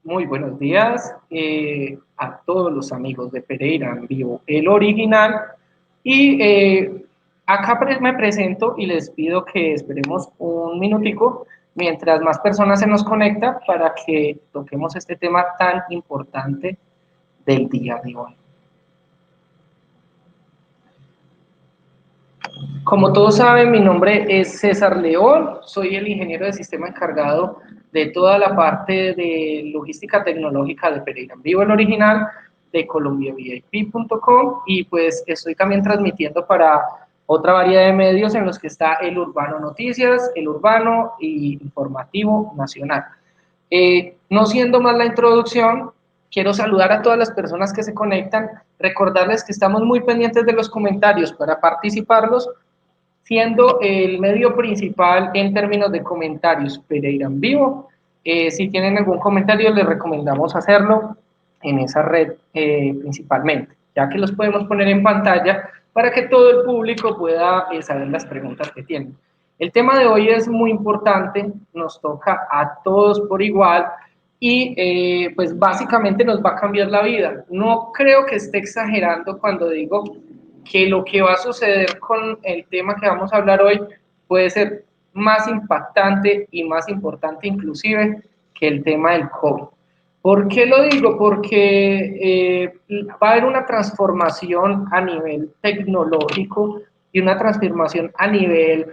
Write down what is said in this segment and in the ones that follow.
Muy buenos días a todos los amigos de Pereira en Vivo, el original. Y acá me presento y les pido que esperemos un minutico mientras más personas se nos conecta para que toquemos este tema tan importante del día de hoy. Como todos saben, mi nombre es César León, soy el ingeniero de sistema encargado de toda la parte de logística tecnológica de Pereira en Vivo, el original, de colombiavip.com, y pues estoy también transmitiendo para otra variedad de medios en los que está El Urbano Noticias, El Urbano y Informativo Nacional. No siendo más la introducción, quiero saludar a todas las personas que se conectan, recordarles que estamos muy pendientes de los comentarios para participarlos, siendo el medio principal en términos de comentarios Pereira en Vivo. Si tienen algún comentario, les recomendamos hacerlo en esa red principalmente, ya que los podemos poner en pantalla para que todo el público pueda saber las preguntas que tienen. El tema de hoy es muy importante, nos toca a todos por igual y pues básicamente nos va a cambiar la vida. No creo que esté exagerando cuando digo que lo que va a suceder con el tema que vamos a hablar hoy puede ser más impactante y más importante inclusive que el tema del COVID. ¿Por qué lo digo? Porque va a haber una transformación a nivel tecnológico y una transformación a nivel,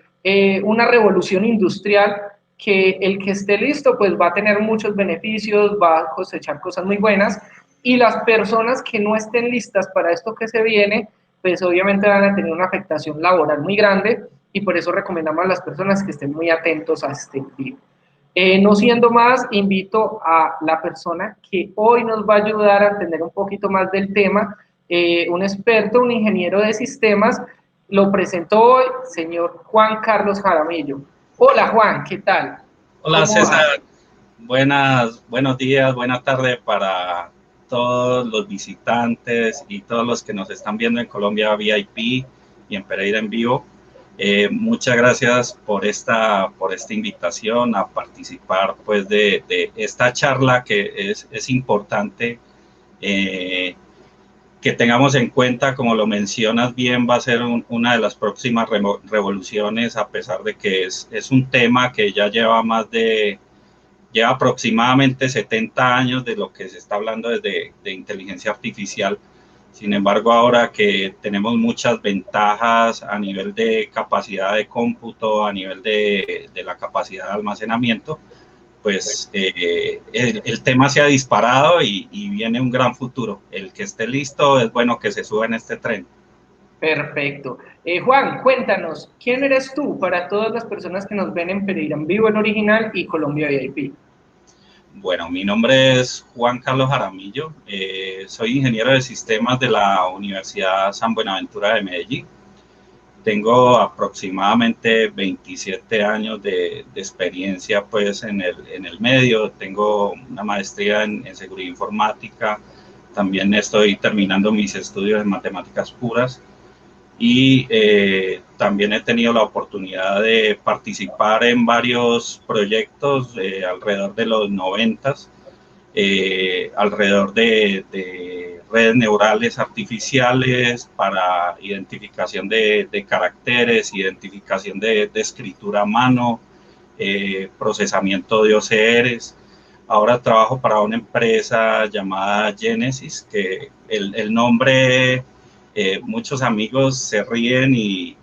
una revolución industrial que el que esté listo pues va a tener muchos beneficios, va a cosechar cosas muy buenas, y las personas que no estén listas para esto que se viene, pues obviamente van a tener una afectación laboral muy grande, y por eso recomendamos a las personas que estén muy atentos a este video. No siendo más, invito a la persona que hoy nos va a ayudar a entender un poquito más del tema, un experto, un ingeniero de sistemas. Lo presento hoy, señor Juan Carlos Jaramillo. Hola Juan, ¿qué tal? Hola ¿Cómo César, vas? buenos días, buenas tardes para todos los visitantes y todos los que nos están viendo en Colombia VIP y en Pereira en vivo. Muchas gracias por esta invitación a participar pues de esta charla que es importante eh, que tengamos en cuenta, como lo mencionas bien, va a ser una de las próximas revoluciones, a pesar de que es un tema que ya lleva aproximadamente 70 años de lo que se está hablando de inteligencia artificial. Sin embargo, ahora que tenemos muchas ventajas a nivel de capacidad de cómputo, a nivel de la capacidad de almacenamiento, pues el tema se ha disparado y viene un gran futuro. El que esté listo es bueno que se suba en este tren. Perfecto. Juan, cuéntanos, ¿quién eres tú para todas las personas que nos ven en Pereira en Vivo, el original, y Colombia VIP? Bueno, mi nombre es Juan Carlos Jaramillo, soy ingeniero de sistemas de la Universidad San Buenaventura de Medellín. Tengo aproximadamente 27 años de experiencia pues, en el medio. Tengo una maestría en seguridad informática. También estoy terminando mis estudios en matemáticas puras. Y también he tenido la oportunidad de participar en varios proyectos alrededor de los 90, alrededor de redes neurales artificiales para identificación de caracteres, identificación de escritura a mano, procesamiento de OCRs. Ahora trabajo para una empresa llamada Genesis, que el nombre, muchos amigos se ríen y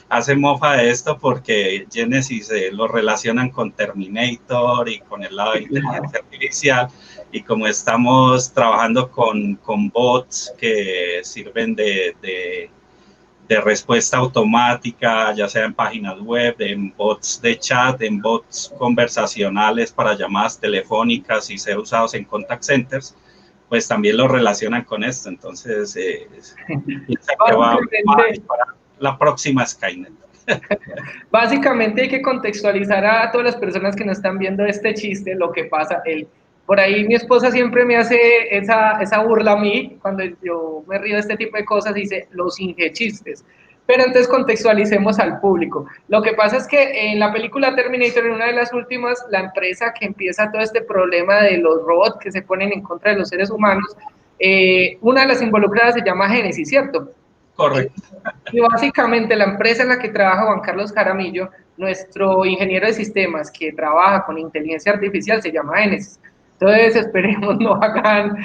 hacen mofa de esto porque Genesis lo relacionan con Terminator y con el lado de inteligencia artificial, y como estamos trabajando con bots que sirven de respuesta automática, ya sea en páginas web, en bots de chat, en bots conversacionales para llamadas telefónicas y ser usados en contact centers, pues también lo relacionan con esto. Entonces, piensa que va a Básicamente, disparar la próxima Skynet. básicamente hay que contextualizar a todas las personas que nos están viendo este chiste, lo que pasa. Por ahí mi esposa siempre me hace esa burla a mí, cuando yo me río de este tipo de cosas, dice los ingechistes. Pero entonces contextualicemos al público. Lo que pasa es que en la película Terminator, en una de las últimas, la empresa que empieza todo este problema de los robots que se ponen en contra de los seres humanos, una de las involucradas se llama Genesis, ¿cierto? Correcto. Y básicamente la empresa en la que trabaja Juan Carlos Jaramillo, nuestro ingeniero de sistemas que trabaja con inteligencia artificial, se llama Genesis. Entonces esperemos no hagan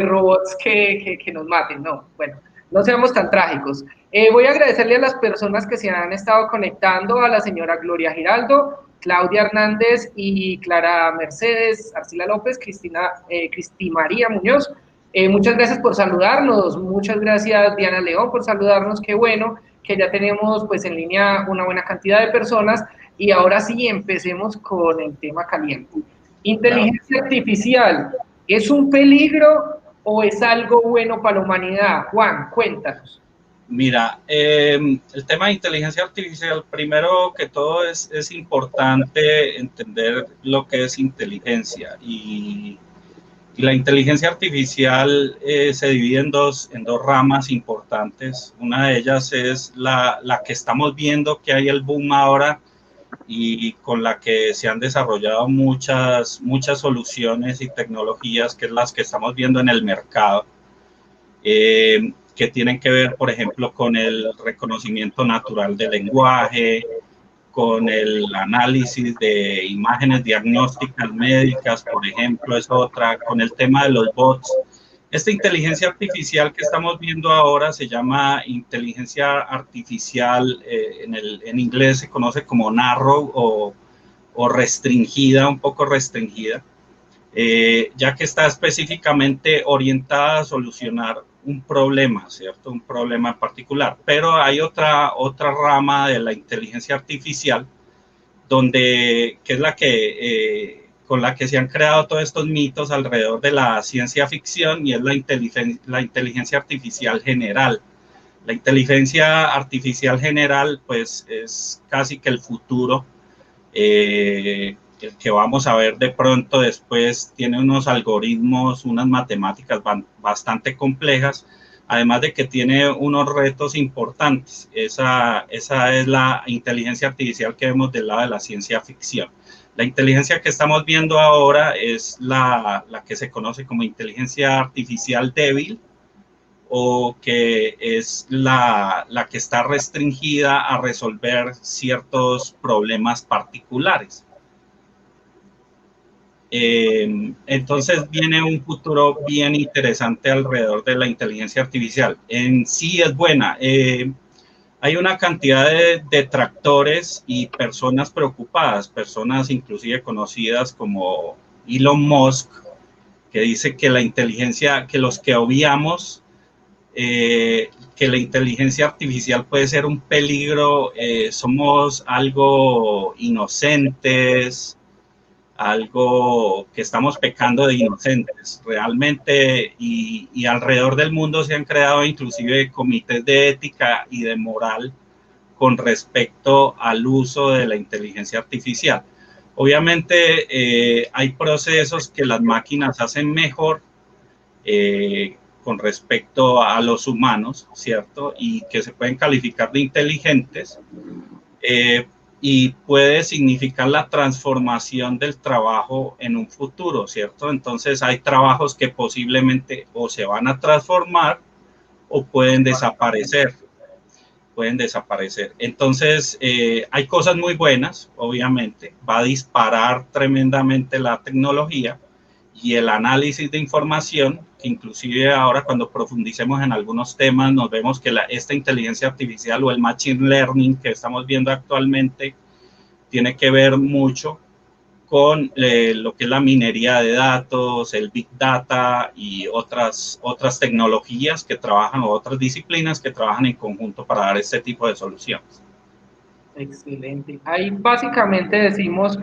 robots que nos maten, no, bueno, no seamos tan trágicos. Voy a agradecerle a las personas que se han estado conectando, a la señora Gloria Giraldo, Claudia Hernández y Clara Mercedes Arcila López, Cristi María Muñoz. Muchas gracias por saludarnos, muchas gracias Diana León por saludarnos, qué bueno que ya tenemos pues en línea una buena cantidad de personas y ahora sí empecemos con el tema caliente. Inteligencia artificial, ¿es un peligro o es algo bueno para la humanidad? Juan, cuéntanos. Mira, el tema de inteligencia artificial, primero que todo es importante entender lo que es inteligencia y la inteligencia artificial se divide en dos ramas importantes. Una de ellas es la que estamos viendo que hay el boom ahora y con la que se han desarrollado muchas soluciones y tecnologías, que es las que estamos viendo en el mercado. Que tienen que ver, por ejemplo, con el reconocimiento natural del lenguaje, con el análisis de imágenes diagnósticas médicas, por ejemplo, es otra, con el tema de los bots. Esta inteligencia artificial que estamos viendo ahora se llama inteligencia artificial, en inglés se conoce como narrow o restringida, un poco restringida, ya que está específicamente orientada a solucionar un problema, ¿cierto? Un problema en particular. Pero hay otra rama de la inteligencia artificial, que es la que, con la que se han creado todos estos mitos alrededor de la ciencia ficción, y es la inteligencia artificial general. La inteligencia artificial general, pues, es casi que el futuro, el que vamos a ver de pronto después. Tiene unos algoritmos, unas matemáticas bastante complejas, además de que tiene unos retos importantes. Esa es la inteligencia artificial que vemos del lado de la ciencia ficción. La inteligencia que estamos viendo ahora es la que se conoce como inteligencia artificial débil, o que es la que está restringida a resolver ciertos problemas particulares. Entonces viene un futuro bien interesante alrededor de la inteligencia artificial. En sí es buena. Hay una cantidad de detractores y personas preocupadas, personas inclusive conocidas como Elon Musk, que dice que la inteligencia, que los que obviamos, que la inteligencia artificial puede ser un peligro, somos algo inocentes, algo que estamos pecando de inocentes realmente, y alrededor del mundo se han creado inclusive comités de ética y de moral con respecto al uso de la inteligencia artificial. Obviamente hay procesos que las máquinas hacen mejor con respecto a los humanos, ¿cierto? Y que se pueden calificar de inteligentes, y puede significar la transformación del trabajo en un futuro, ¿cierto? Entonces hay trabajos que posiblemente o se van a transformar o pueden desaparecer. Entonces, hay cosas muy buenas, obviamente. Va a disparar tremendamente la tecnología y el análisis de información, que inclusive ahora cuando profundicemos en algunos temas nos vemos que esta inteligencia artificial o el machine learning que estamos viendo actualmente tiene que ver mucho con lo que es la minería de datos, el big data y otras tecnologías que trabajan, o otras disciplinas que trabajan en conjunto para dar este tipo de soluciones. Excelente. Ahí básicamente decimos,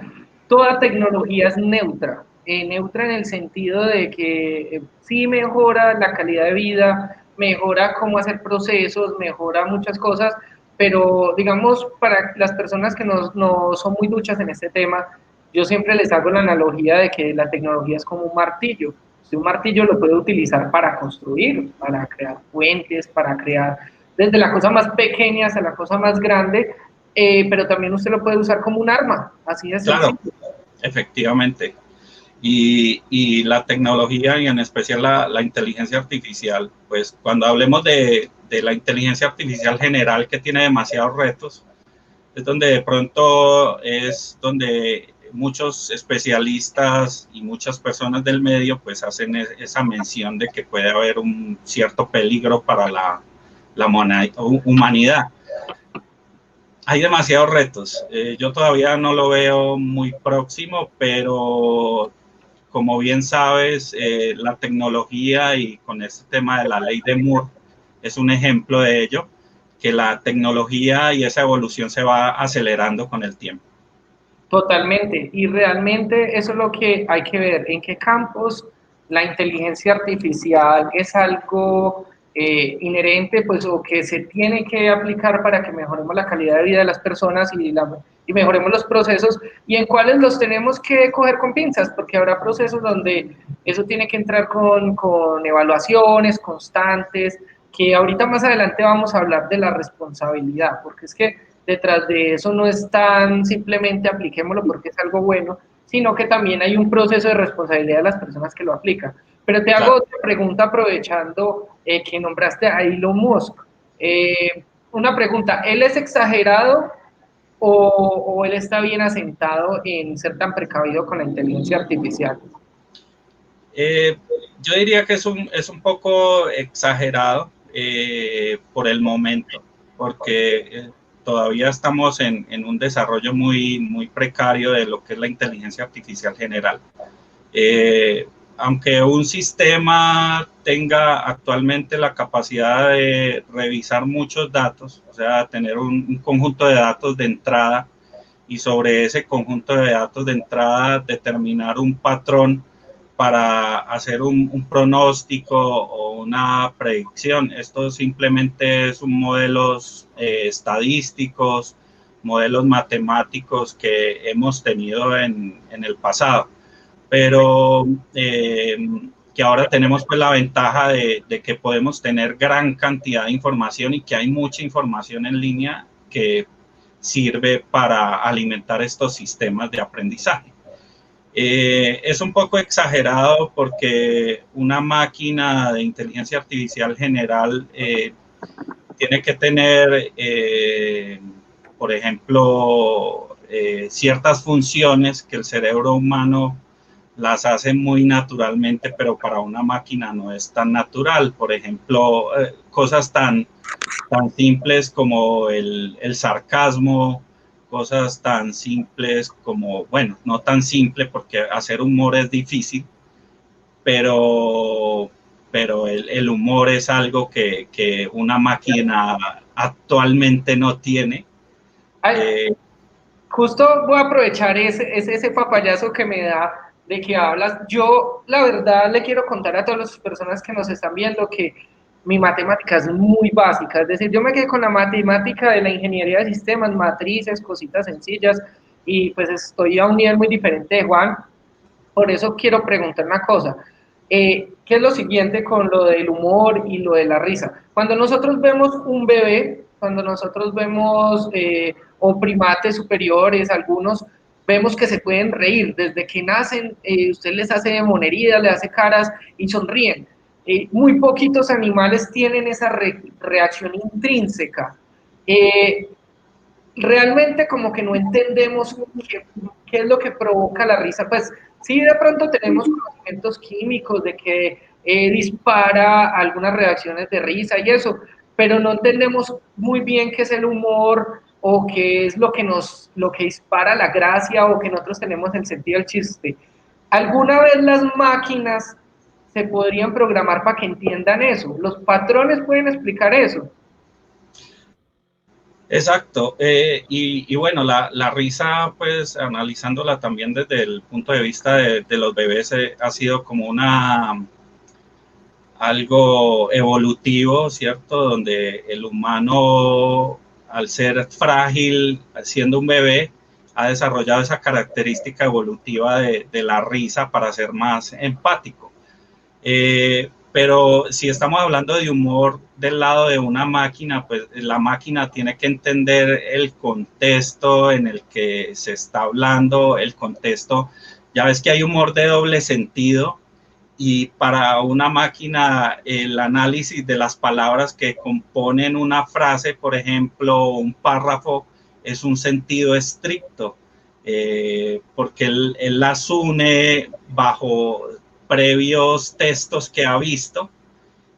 toda tecnología es neutra. Neutra en el sentido de que sí mejora la calidad de vida, mejora cómo hacer procesos, mejora muchas cosas, pero digamos, para las personas que no son muy duchas en este tema, yo siempre les hago la analogía de que la tecnología es como un martillo. Si un martillo lo puede utilizar para construir, para crear puentes, para crear desde la cosa más pequeña hasta la cosa más grande, pero también usted lo puede usar como un arma, así de sencillo. Claro, efectivamente. Y la tecnología y en especial la inteligencia artificial, pues cuando hablemos de la inteligencia artificial general que tiene demasiados retos, es donde de pronto es donde muchos especialistas y muchas personas del medio pues hacen esa mención de que puede haber un cierto peligro para la humanidad. Hay demasiados retos. Yo todavía no lo veo muy próximo, pero como bien sabes, la tecnología y con este tema de la ley de Moore es un ejemplo de ello, que la tecnología y esa evolución se va acelerando con el tiempo. Totalmente, y realmente eso es lo que hay que ver, en qué campos la inteligencia artificial es algo inherente, pues, o que se tiene que aplicar para que mejoremos la calidad de vida de las personas y mejoremos los procesos, y en cuáles los tenemos que coger con pinzas, porque habrá procesos donde eso tiene que entrar con evaluaciones constantes, que ahorita más adelante vamos a hablar de la responsabilidad, porque es que detrás de eso no es tan simplemente apliquémoslo porque es algo bueno, sino que también hay un proceso de responsabilidad de las personas que lo aplican. Pero te hago Claro. otra pregunta aprovechando que nombraste a Elon Musk. Una pregunta, ¿él es exagerado o él está bien asentado en ser tan precavido con la inteligencia artificial? Yo diría que es un poco exagerado por el momento, porque todavía estamos en un desarrollo muy precario de lo que es la inteligencia artificial general. Aunque un sistema tenga actualmente la capacidad de revisar muchos datos, o sea, tener un conjunto de datos de entrada y sobre ese conjunto de datos de entrada determinar un patrón para hacer un pronóstico o una predicción. Esto simplemente son modelos estadísticos, modelos matemáticos que hemos tenido en el pasado, pero que ahora tenemos pues la ventaja de que podemos tener gran cantidad de información y que hay mucha información en línea que sirve para alimentar estos sistemas de aprendizaje. Es un poco exagerado porque una máquina de inteligencia artificial general tiene que tener, por ejemplo, ciertas funciones que el cerebro humano las hace muy naturalmente, pero para una máquina no es tan natural. Por ejemplo, cosas tan simples como el sarcasmo, cosas tan simples como, bueno, no tan simple porque hacer humor es difícil, pero el humor es algo que una máquina actualmente no tiene. Ay, justo voy a aprovechar ese papayazo que me da de que hablas. Yo, la verdad, le quiero contar a todas las personas que nos están viendo que mi matemática es muy básica. Es decir, yo me quedé con la matemática de la ingeniería de sistemas, matrices, cositas sencillas, y pues estoy a un nivel muy diferente de Juan. Por eso quiero preguntar una cosa. ¿Qué es lo siguiente con lo del humor y lo de la risa? Cuando nosotros vemos un bebé, cuando nosotros vemos o primates superiores, algunos, vemos que se pueden reír. Desde que nacen, usted les hace monerías, le hace caras y sonríen. Muy poquitos animales tienen esa reacción intrínseca. Realmente como que no entendemos qué es lo que provoca la risa. Pues sí, de pronto tenemos conocimientos químicos de que dispara algunas reacciones de risa y eso, pero no entendemos muy bien qué es el humor o qué es lo que dispara la gracia o que nosotros tenemos el sentido del chiste. ¿Alguna vez las máquinas se podrían programar para que entiendan eso? ¿Los patrones pueden explicar eso? Exacto. Y bueno, la risa, pues analizándola también desde el punto de vista de los bebés, ha sido como algo evolutivo, ¿cierto? Donde el humano, al ser frágil, siendo un bebé, ha desarrollado esa característica evolutiva de la risa para ser más empático. Pero si estamos hablando de humor del lado de una máquina, pues la máquina tiene que entender el contexto en el que se está hablando, el contexto. Ya ves que hay humor de doble sentido y para una máquina el análisis de las palabras que componen una frase, por ejemplo, un párrafo, es un sentido estricto, porque él las une bajo previos textos que ha visto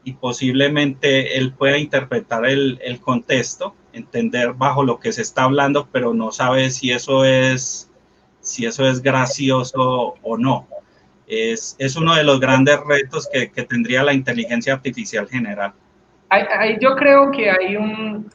y posiblemente él pueda interpretar el contexto, entender bajo lo que se está hablando, pero no sabe si eso es gracioso o no. Es uno de los grandes retos que tendría la inteligencia artificial general. Yo creo que hay un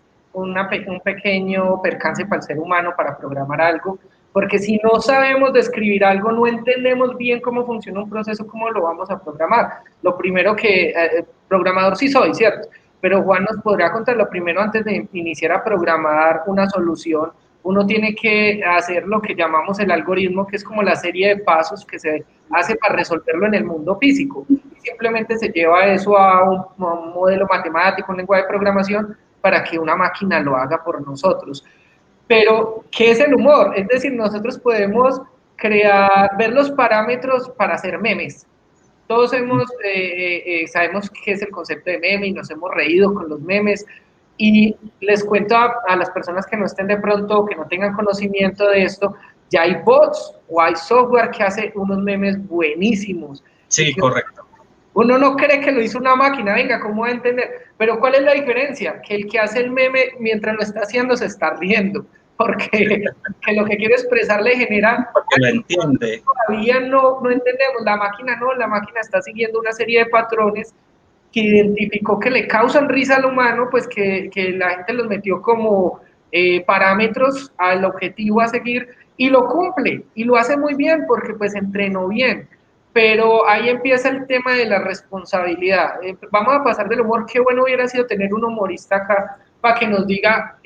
pequeño percance para el ser humano para programar algo, porque si no sabemos describir algo, no entendemos bien cómo funciona un proceso, cómo lo vamos a programar. Lo primero que, programador sí soy, ¿cierto? Pero Juan nos podrá contar, lo primero antes de iniciar a programar una solución, uno tiene que hacer lo que llamamos el algoritmo, que es como la serie de pasos que se hace para resolverlo en el mundo físico. Y simplemente se lleva eso a un modelo matemático, un lenguaje de programación, para que una máquina lo haga por nosotros. Pero, ¿qué es el humor? Es decir, nosotros podemos ver los parámetros para hacer memes. Todos sabemos qué es el concepto de meme y nos hemos reído con los memes. Y les cuento a las personas que no estén de pronto, que no tengan conocimiento de esto, ya hay bots o hay software que hace unos memes buenísimos. Sí, correcto. Uno no cree que lo hizo una máquina, venga, ¿cómo va a entender? Pero ¿cuál es la diferencia? Que el que hace el meme, mientras lo está haciendo, se está riendo, porque que lo que quiere expresar le genera... Porque lo entiende. Todavía no entendemos, la máquina no, la máquina está siguiendo una serie de patrones que identificó que le causan risa al humano, pues que la gente los metió como parámetros al objetivo a seguir y lo cumple y lo hace muy bien porque pues entrenó bien. Pero ahí empieza el tema de la responsabilidad. Vamos a pasar del humor. Qué bueno hubiera sido tener un humorista acá para que nos diga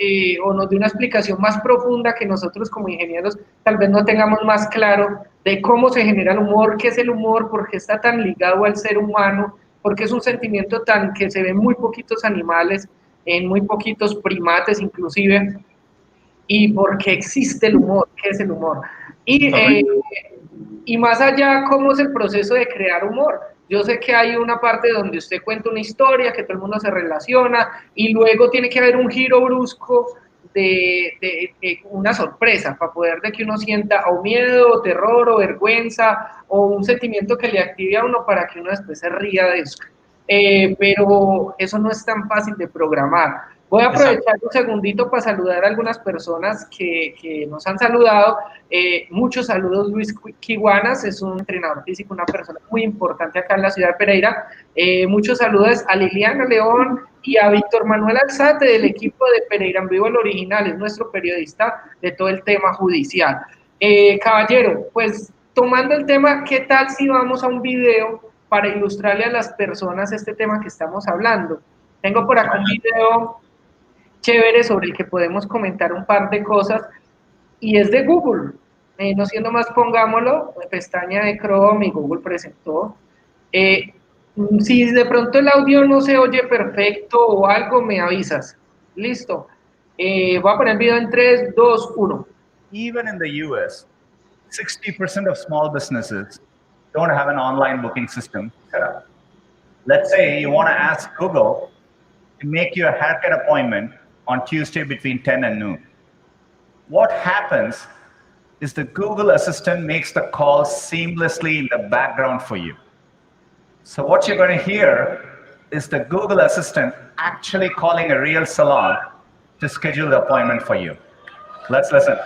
o nos dé una explicación más profunda que nosotros como ingenieros tal vez no tengamos más claro de cómo se genera el humor, qué es el humor, por qué está tan ligado al ser humano, porque es un sentimiento tan que se ve en muy poquitos animales, en muy poquitos primates inclusive, y por qué existe el humor, qué es el humor. Y más allá, ¿cómo es el proceso de crear humor? Yo sé que hay una parte donde usted cuenta una historia, que todo el mundo se relaciona, y luego tiene que haber un giro brusco de una sorpresa, para poder de que uno sienta o miedo, o terror, o vergüenza, o un sentimiento que le active a uno para que uno después se ría de eso. Pero eso no es tan fácil de programar. Voy a aprovechar un segundito para saludar a algunas personas que nos han saludado. Muchos saludos, Luis Quiguanas, es un entrenador físico, una persona muy importante acá en la ciudad de Pereira. Muchos saludos a Liliana León y a Víctor Manuel Alzate del equipo de Pereira en Vivo el Original, es nuestro periodista de todo el tema judicial. Caballero, pues tomando el tema, ¿qué tal si vamos a un video para ilustrarle a las personas este tema que estamos hablando? Tengo por acá un video chévere sobre el que podemos comentar un par de cosas y es de Google. No siendo más, pongámoslo, pestaña de Chrome y Google presentó. Si de pronto el audio no se oye perfecto o algo, me avisas. Listo. Voy a poner el video en 3, 2, 1. Even in the US, 60% of small businesses don't have an online booking system set up. Let's say you want to ask Google to make you a haircut appointment on Tuesday between 10 and noon. What happens is the Google Assistant makes the call seamlessly in the background for you. So what you're going to hear is the Google Assistant actually calling a real salon to schedule the appointment for you. Let's listen.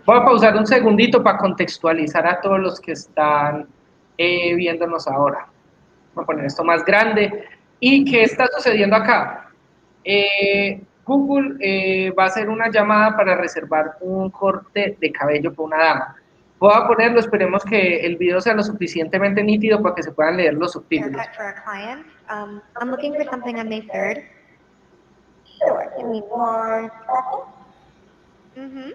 Voy a pausar un segundito para contextualizar a todos los que están viéndonos ahora. Voy a poner esto más grande. ¿Y qué está sucediendo acá? Google va a hacer una llamada para reservar un corte de cabello para una dama. Voy a ponerlo, esperemos que el video sea lo suficientemente nítido para que se puedan leer los subtítulos. I'm looking for something on May 3rd. Sure, give me 1 second. Mm-hmm.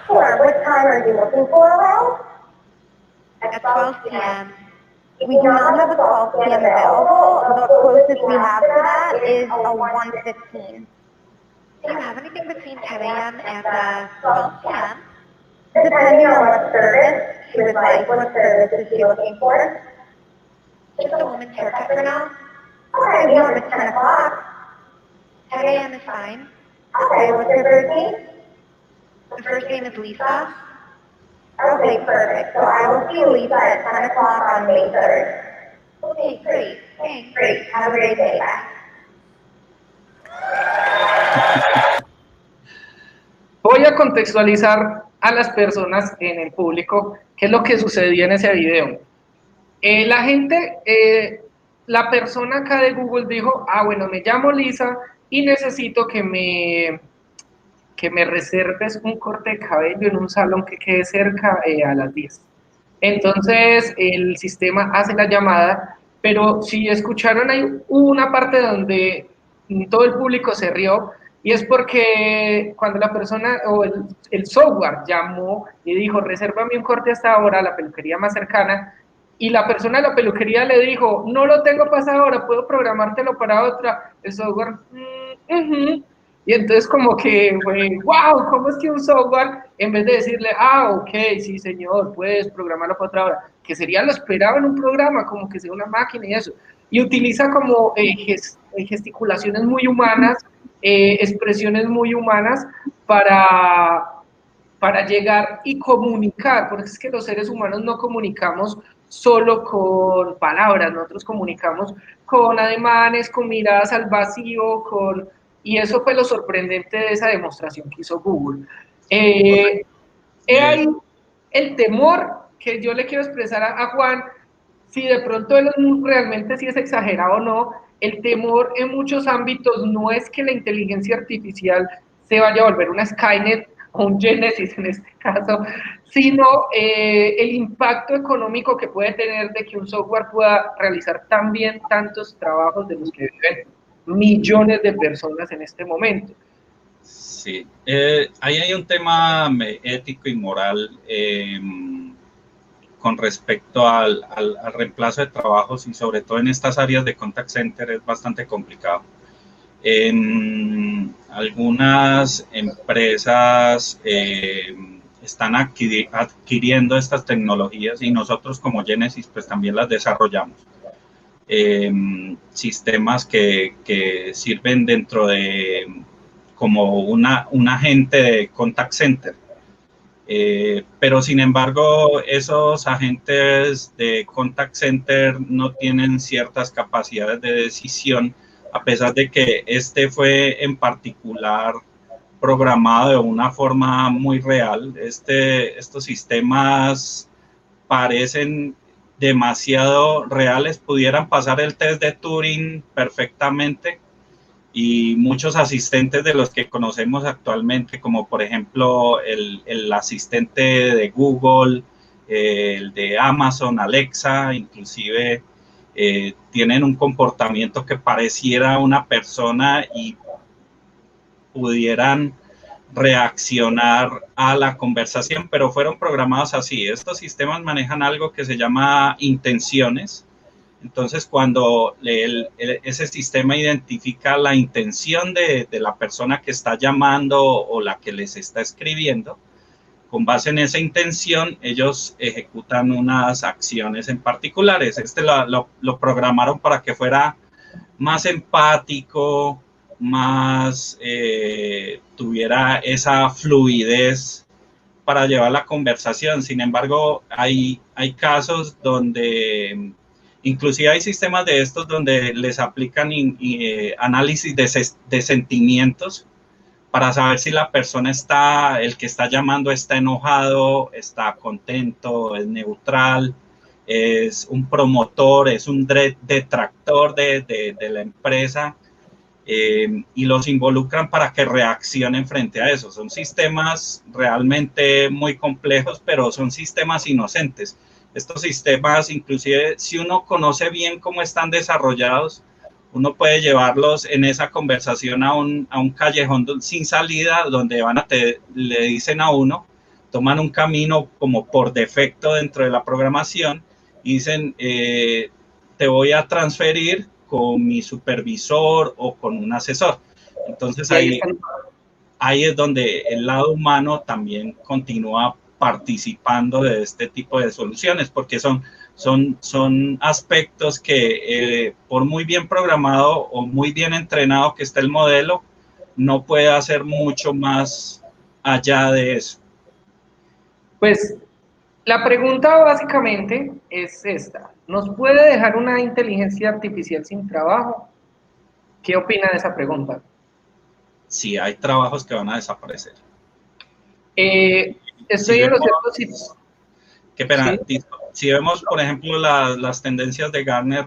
Sure. What time are you looking for around? At 12 p.m. We do not have a 12 p.m. available. The closest we have to that is a 1:15. Do you have anything between 10 a.m. and 12 p.m.? Depending on what service she would like, what service is she looking for? Just a woman's haircut for now. Okay, we have at 10 o'clock. 10 a.m. is fine. Okay, what's your first name? The first name is Lisa. Okay, perfect. So I will see Lisa at 10 o'clock on May 3rd. Okay, great. Thanks. Great. Have a great day. Bye. Voy a contextualizar a las personas en el público qué es lo que sucedió en ese video. La persona acá de Google dijo, bueno, me llamo Lisa y necesito que me reserves un corte de cabello en un salón que quede cerca a las 10. Entonces el sistema hace la llamada, pero si escucharon, hubo una parte donde todo el público se rió, y es porque cuando la persona o el software llamó y dijo, resérvame un corte hasta ahora a la peluquería más cercana, y la persona de la peluquería le dijo, no lo tengo para esa hora, puedo programártelo para otra, el software, y entonces como que fue, wow, ¿cómo es que un software, en vez de decirle, ok, sí señor, puedes programarlo para otra hora, que sería lo esperado en un programa, como que sea una máquina y eso, y utiliza como gesticulaciones muy humanas, expresiones muy humanas para llegar y comunicar, porque es que los seres humanos no comunicamos solo con palabras, nosotros comunicamos con ademanes, con miradas al vacío, y eso fue lo sorprendente de esa demostración que hizo Google. He ahí el temor que yo le quiero expresar a Juan, si de pronto él realmente sí es exagerado o no, el temor en muchos ámbitos no es que la inteligencia artificial se vaya a volver una Skynet o un Genesis en este caso, sino el impacto económico que puede tener de que un software pueda realizar tan bien tantos trabajos de los que viven millones de personas en este momento. Sí, ahí hay un tema ético y moral con respecto al reemplazo de trabajos, y sobre todo en estas áreas de contact center es bastante complicado. Algunas empresas están adquiriendo estas tecnologías, y nosotros como Genesis pues también las desarrollamos. Sistemas que sirven dentro de como un agente de contact center. Pero sin embargo, esos agentes de contact center no tienen ciertas capacidades de decisión, a pesar de que este fue en particular programado de una forma muy real. Estos sistemas parecen demasiado reales, pudieran pasar el test de Turing perfectamente, y muchos asistentes de los que conocemos actualmente, como por ejemplo el asistente de Google, el de Amazon, Alexa, inclusive tienen un comportamiento que pareciera una persona y pudieran reaccionar a la conversación, pero fueron programados así. Estos sistemas manejan algo que se llama intenciones. Entonces, cuando ese sistema identifica la intención de la persona que está llamando o la que les está escribiendo, con base en esa intención, ellos ejecutan unas acciones en particulares. Lo programaron para que fuera más empático, más tuviera esa fluidez para llevar la conversación. Sin embargo, hay casos donde inclusive hay sistemas de estos donde les aplican análisis de sentimientos para saber si la persona el que está llamando está enojado, está contento, es neutral, es un promotor, es un detractor de la empresa, y los involucran para que reaccionen frente a eso. Son sistemas realmente muy complejos, pero son sistemas inocentes. Estos sistemas, inclusive si uno conoce bien cómo están desarrollados, uno puede llevarlos en esa conversación a un callejón sin salida, donde le dicen a uno, toman un camino como por defecto dentro de la programación y dicen, te voy a transferir con mi supervisor o con un asesor. Entonces ahí es donde el lado humano también continúa participando de este tipo de soluciones, porque son aspectos que por muy bien programado o muy bien entrenado que esté el modelo, no puede hacer mucho más allá de eso. Pues la pregunta básicamente es esta. ¿Nos puede dejar una inteligencia artificial sin trabajo? ¿Qué opina de esa pregunta? Sí, hay trabajos que van a desaparecer. Estoy en lo cierto. Qué pena. ¿Sí? Si vemos, por ejemplo, las tendencias de Gartner,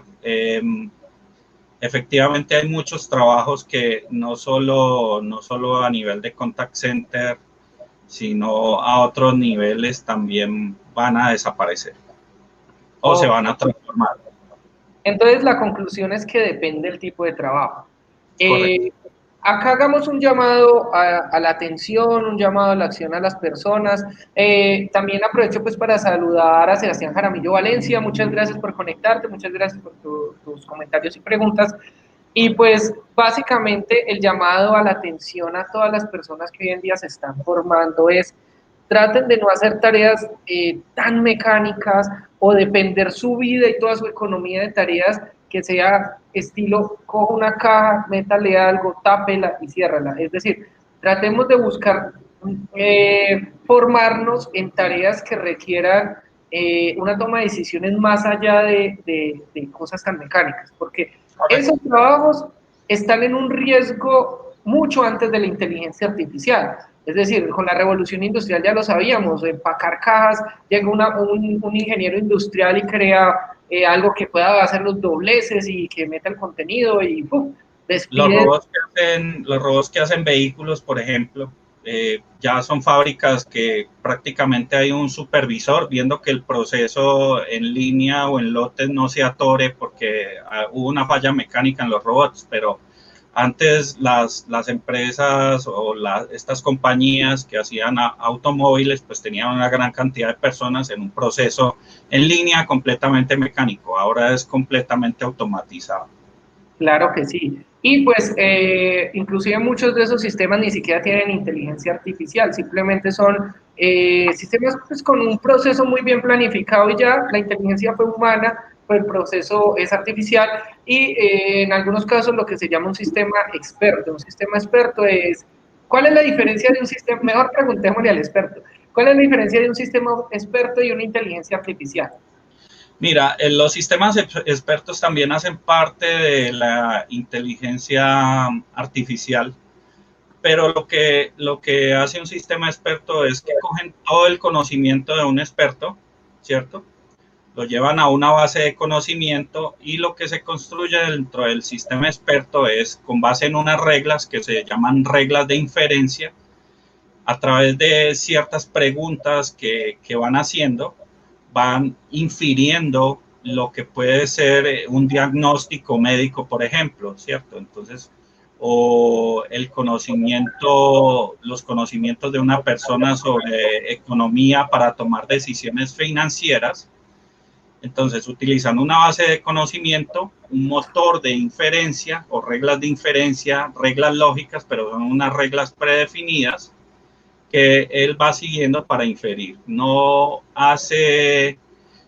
efectivamente hay muchos trabajos que no solo a nivel de contact center, sino a otros niveles también van a desaparecer o se van a transformar. Entonces la conclusión es que depende del tipo de trabajo. Correcto. Acá hagamos un llamado a la atención, un llamado a la acción a las personas. También aprovecho pues para saludar a Sebastián Jaramillo Valencia. Muchas gracias por conectarte, muchas gracias por tus comentarios y preguntas. Y pues básicamente el llamado a la atención a todas las personas que hoy en día se están formando es: traten de no hacer tareas tan mecánicas o depender su vida y toda su economía de tareas que sea estilo, coja una caja, métale algo, tápela y ciérrala. Es decir, tratemos de buscar formarnos en tareas que requieran una toma de decisiones más allá de cosas tan mecánicas, porque esos trabajos están en un riesgo mucho antes de la inteligencia artificial. Es decir, con la revolución industrial ya lo sabíamos, empacar cajas, llega un ingeniero industrial y crea algo que pueda hacer los dobleces y que meta el contenido y ¡pum! Despide. Los robots que hacen vehículos, por ejemplo, ya son fábricas que prácticamente hay un supervisor viendo que el proceso en línea o en lotes no se atore porque hubo una falla mecánica en los robots, pero antes las empresas o estas compañías que hacían automóviles pues tenían una gran cantidad de personas en un proceso en línea completamente mecánico. Ahora es completamente automatizado. Claro que sí. Y pues inclusive muchos de esos sistemas ni siquiera tienen inteligencia artificial, simplemente son sistemas pues, con un proceso muy bien planificado y ya la inteligencia fue humana, pues el proceso es artificial y en algunos casos lo que se llama un sistema experto. Un sistema experto es, ¿cuál es la diferencia de un sistema? Mejor preguntémosle al experto. ¿Cuál es la diferencia de un sistema experto y una inteligencia artificial? Mira, los sistemas expertos también hacen parte de la inteligencia artificial, pero lo que hace un sistema experto es que cogen todo el conocimiento de un experto, ¿cierto? Lo llevan a una base de conocimiento y lo que se construye dentro del sistema experto es con base en unas reglas que se llaman reglas de inferencia, a través de ciertas preguntas que van haciendo, van infiriendo lo que puede ser un diagnóstico médico, por ejemplo, ¿cierto? Entonces, o los conocimientos de una persona sobre economía para tomar decisiones financieras. Entonces, utilizando una base de conocimiento, un motor de inferencia o reglas de inferencia, reglas lógicas, pero son unas reglas predefinidas que él va siguiendo para inferir. No hace,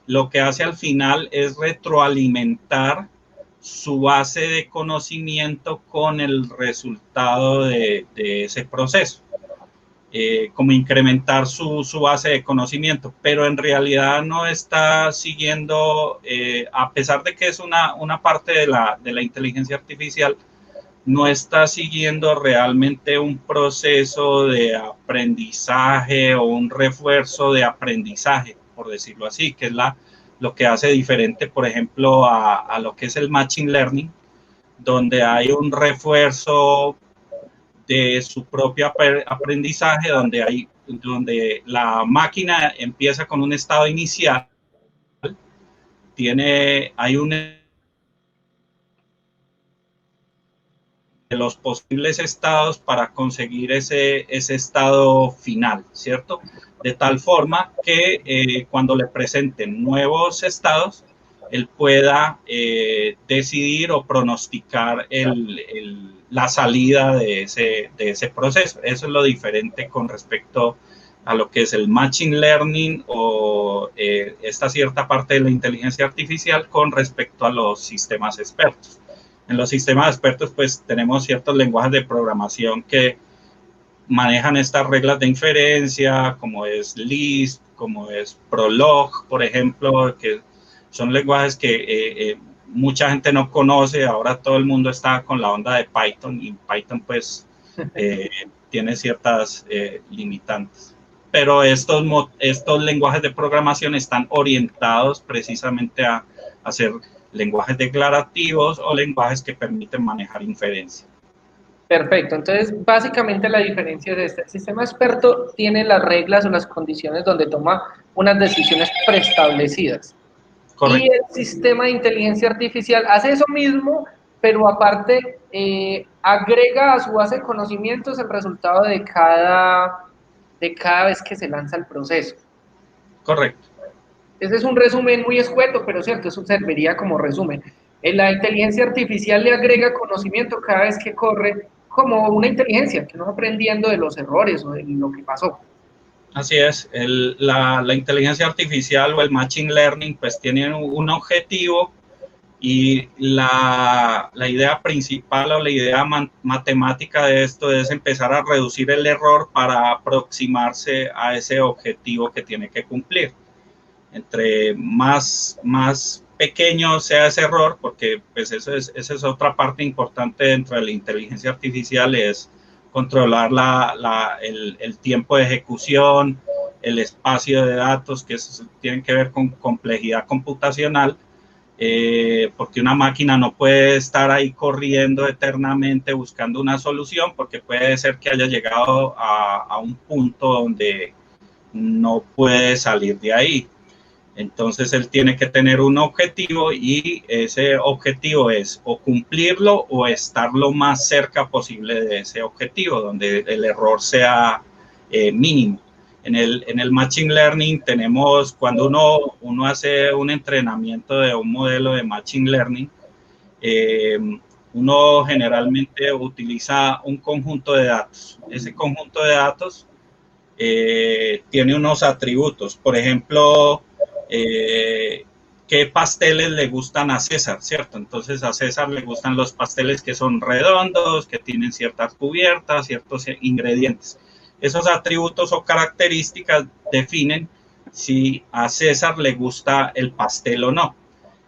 lo que hace al final es retroalimentar su base de conocimiento con el resultado de ese proceso. Como incrementar su base de conocimiento, pero en realidad no está siguiendo, a pesar de que es una parte de la inteligencia artificial, no está siguiendo realmente un proceso de aprendizaje o un refuerzo de aprendizaje, por decirlo así, que es lo que hace diferente, por ejemplo, a lo que es el Machine Learning, donde hay un refuerzo de su propio aprendizaje, donde la máquina empieza con un estado inicial, hay un los posibles estados para conseguir ese estado final, ¿cierto? De tal forma que cuando le presenten nuevos estados, él pueda decidir o pronosticar la salida de ese proceso. Eso es lo diferente con respecto a lo que es el Machine Learning o esta cierta parte de la inteligencia artificial con respecto a los sistemas expertos. En los sistemas expertos, pues, tenemos ciertos lenguajes de programación que manejan estas reglas de inferencia, como es Lisp, como es Prolog, por ejemplo, que son lenguajes que mucha gente no conoce. Ahora todo el mundo está con la onda de Python, y Python, pues, tiene ciertas limitantes. Pero estos lenguajes de programación están orientados precisamente a hacer lenguajes declarativos o lenguajes que permiten manejar inferencia. Perfecto, entonces básicamente la diferencia de este sistema experto tiene las reglas o las condiciones donde toma unas decisiones preestablecidas. Correcto. Y el sistema de inteligencia artificial hace eso mismo, pero aparte agrega a su base de conocimientos el resultado de cada vez que se lanza el proceso. Correcto. Ese es un resumen muy escueto, pero cierto, eso serviría como resumen. La inteligencia artificial le agrega conocimiento cada vez que corre, como una inteligencia, que no va aprendiendo de los errores o de lo que pasó. Así es, la inteligencia artificial o el Machine Learning pues tienen un objetivo, y la idea principal o la idea matemática de esto es empezar a reducir el error para aproximarse a ese objetivo que tiene que cumplir. Entre más pequeño sea ese error, porque pues esa es otra parte importante dentro de la inteligencia artificial, es controlar el tiempo de ejecución, el espacio de datos, que tienen que ver con complejidad computacional, porque una máquina no puede estar ahí corriendo eternamente buscando una solución, porque puede ser que haya llegado a un punto donde no puede salir de ahí. Entonces él tiene que tener un objetivo, y ese objetivo es o cumplirlo o estar lo más cerca posible de ese objetivo, donde el error sea mínimo. En el Machine Learning tenemos, cuando uno hace un entrenamiento de un modelo de Machine Learning, uno generalmente utiliza un conjunto de datos. Ese conjunto de datos tiene unos atributos. Por ejemplo, qué pasteles le gustan a César, ¿cierto? Entonces a César le gustan los pasteles que son redondos, que tienen ciertas cubiertas, ciertos ingredientes. Esos atributos o características definen si a César le gusta el pastel o no.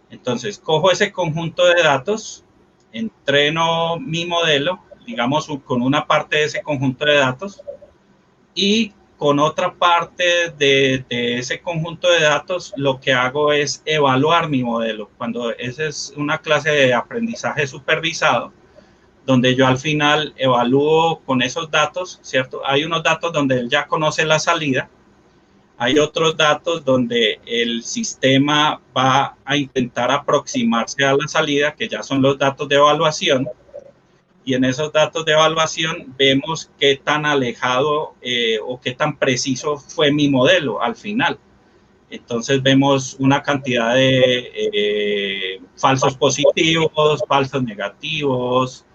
Entonces cojo ese conjunto de datos, entreno mi modelo, digamos, con una parte de ese conjunto de datos, y con otra parte de ese conjunto de datos lo que hago es evaluar mi modelo. Cuando esa es una clase de aprendizaje supervisado, donde yo al final evalúo con esos datos, ¿cierto? Hay unos datos donde él ya conoce la salida, hay otros datos donde el sistema va a intentar aproximarse a la salida, que ya son los datos de evaluación, y en esos datos de evaluación vemos qué tan alejado o qué tan preciso fue mi modelo al final. Entonces vemos una cantidad de falsos positivos, falsos negativos,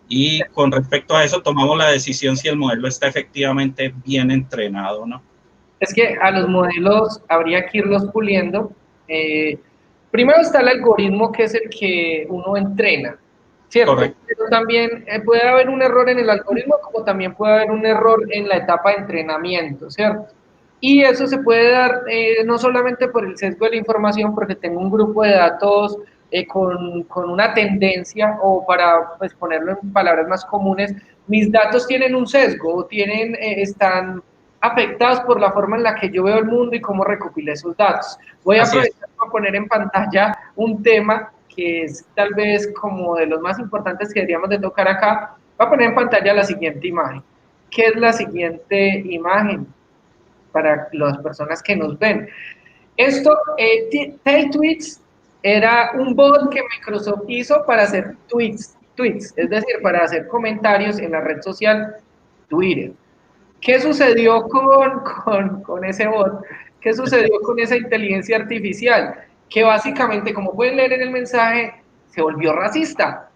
y con respecto a eso tomamos la decisión si el modelo está efectivamente bien entrenado o no. Es que a los modelos habría que irlos puliendo. Primero está el algoritmo, que es el que uno entrena, ¿cierto? Correcto. Pero también puede haber un error en el algoritmo, como también puede haber un error en la etapa de entrenamiento, ¿cierto? Y eso se puede dar no solamente por el sesgo de la información, porque tengo un grupo de datos con una tendencia, o para pues, ponerlo en palabras más comunes, mis datos tienen un sesgo, están afectados por la forma en la que yo veo el mundo y cómo recopilé esos datos. Voy a aprovechar para poner en pantalla un tema que es tal vez como de los más importantes que deberíamos de tocar acá. Voy a poner en pantalla la siguiente imagen. ¿Qué es la siguiente imagen para las personas que nos ven? Esto, TailTweets, era un bot que Microsoft hizo para hacer tweets tweets, es decir, para hacer comentarios en la red social Twitter. ¿Qué sucedió con ese bot? ¿Qué sucedió con esa inteligencia artificial? Que básicamente, como pueden leer en el mensaje, se volvió racista.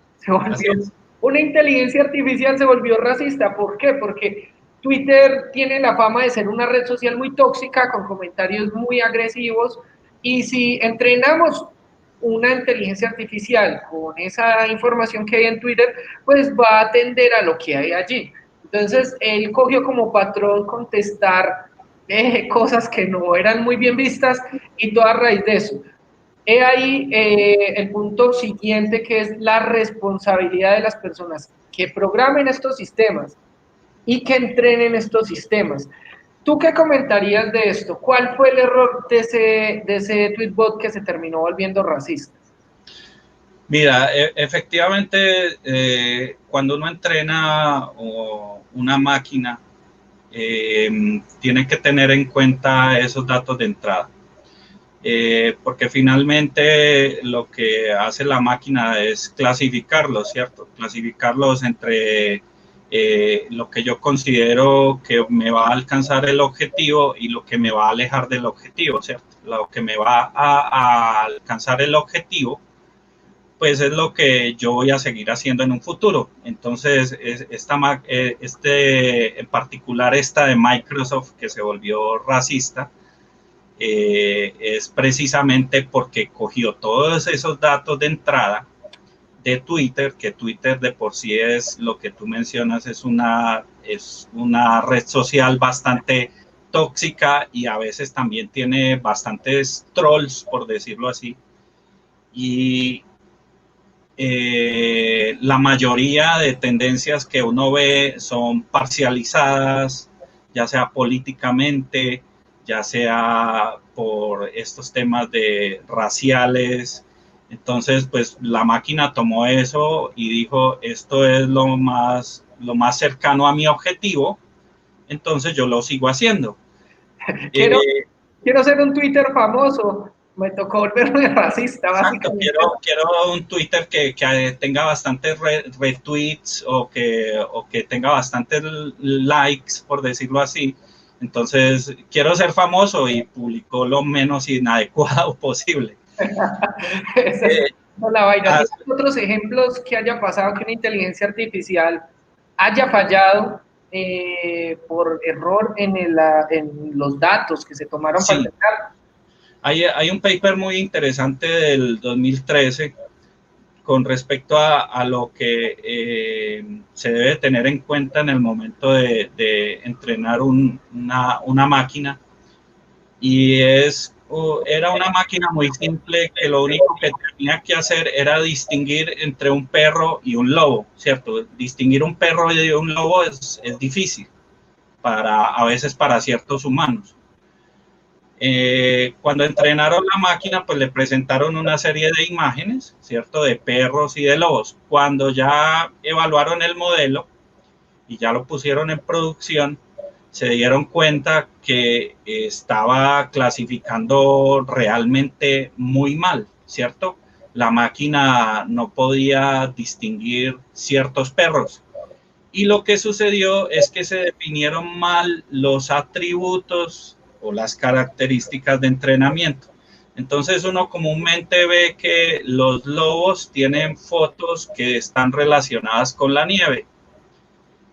Una inteligencia artificial se volvió racista. ¿Por qué? Porque Twitter tiene la fama de ser una red social muy tóxica, con comentarios muy agresivos, y si entrenamos una inteligencia artificial con esa información que hay en Twitter, pues va a atender a lo que hay allí. Entonces, él cogió como patrón contestar cosas que no eran muy bien vistas, y todo a raíz de eso. He ahí el punto siguiente, que es la responsabilidad de las personas que programen estos sistemas y que entrenen estos sistemas. ¿Tú qué comentarías de esto? ¿Cuál fue el error de ese tweetbot que se terminó volviendo racista? Mira, efectivamente, cuando uno entrena una máquina, tiene que tener en cuenta esos datos de entrada. Porque finalmente lo que hace la máquina es clasificarlos, ¿cierto? Clasificarlos entre lo que yo considero que me va a alcanzar el objetivo y lo que me va a alejar del objetivo, ¿cierto? Lo que me va a alcanzar el objetivo, pues es lo que yo voy a seguir haciendo en un futuro. Entonces, en particular esta de Microsoft, que se volvió racista, es precisamente porque cogió todos esos datos de entrada de Twitter, que Twitter de por sí es lo que tú mencionas, es una red social bastante tóxica y a veces también tiene bastantes trolls, por decirlo así. Y la mayoría de tendencias que uno ve son parcializadas, ya sea políticamente, ya sea por estos temas de raciales. Entonces, pues la máquina tomó eso y dijo, esto es lo más cercano a mi objetivo, entonces yo lo sigo haciendo. Quiero ser un Twitter famoso, me tocó volverme racista, básicamente. Quiero un Twitter que tenga bastantes retweets o que tenga bastantes likes, por decirlo así. Entonces, quiero ser famoso y publicó lo menos inadecuado posible. No, la vaina. ¿Tienes otros ejemplos que haya pasado que una inteligencia artificial haya fallado por error en los datos que se tomaron para entrenar? Hay un paper muy interesante del 2013 con respecto a lo que se debe tener en cuenta en el momento de entrenar una máquina, y era una máquina muy simple que lo único que tenía que hacer era distinguir entre un perro y un lobo, ¿cierto? Distinguir un perro y un lobo es difícil a veces para ciertos humanos. Cuando entrenaron la máquina, pues le presentaron una serie de imágenes, ¿cierto? De perros y de lobos. Cuando ya evaluaron el modelo y ya lo pusieron en producción, se dieron cuenta que estaba clasificando realmente muy mal, ¿cierto? La máquina no podía distinguir ciertos perros. Y lo que sucedió es que se definieron mal los atributos o las características de entrenamiento. Entonces uno comúnmente ve que los lobos tienen fotos que están relacionadas con la nieve.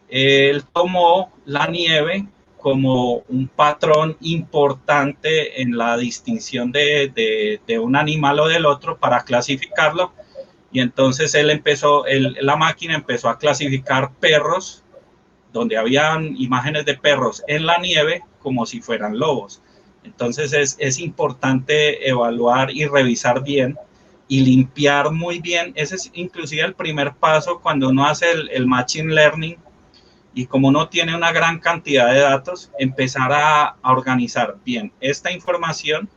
Él tomó la nieve como un patrón importante en la distinción de un animal o del otro para clasificarlo, y entonces la máquina empezó a clasificar perros donde habían imágenes de perros en la nieve como si fueran lobos. Entonces es importante evaluar y revisar bien y limpiar muy bien. Ese es inclusive el primer paso cuando uno hace el machine learning, y como uno tiene una gran cantidad de datos, empezar a organizar bien esta información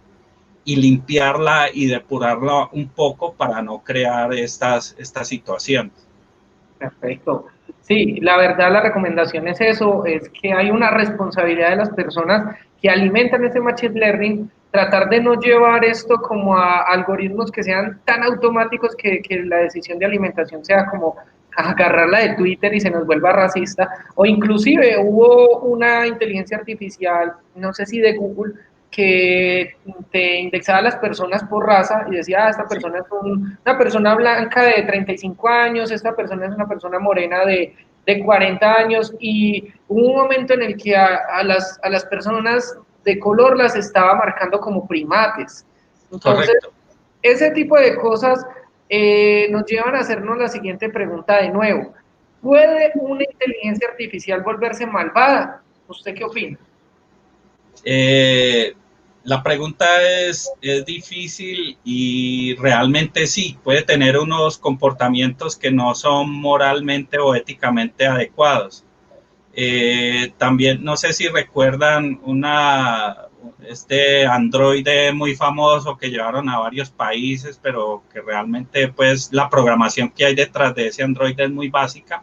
y limpiarla y depurarla un poco para no crear estas situaciones. Perfecto. Sí, la verdad la recomendación es eso, es que hay una responsabilidad de las personas que alimentan ese machine learning, tratar de no llevar esto como a algoritmos que sean tan automáticos que la decisión de alimentación sea como agarrarla de Twitter y se nos vuelva racista, o inclusive hubo una inteligencia artificial, no sé si de Google, que te indexaba a las personas por raza y decía, esta persona es una persona blanca de 35 años, esta persona es una persona morena de 40 años, y hubo un momento en el que a las personas de color las estaba marcando como primates. Entonces, Correcto. ese tipo de cosas nos llevan a hacernos la siguiente pregunta de nuevo. ¿Puede una inteligencia artificial volverse malvada? ¿Usted qué opina? La pregunta es difícil y realmente sí, puede tener unos comportamientos que no son moralmente o éticamente adecuados. También no sé si recuerdan este androide muy famoso que llevaron a varios países, pero que realmente pues la programación que hay detrás de ese androide es muy básica.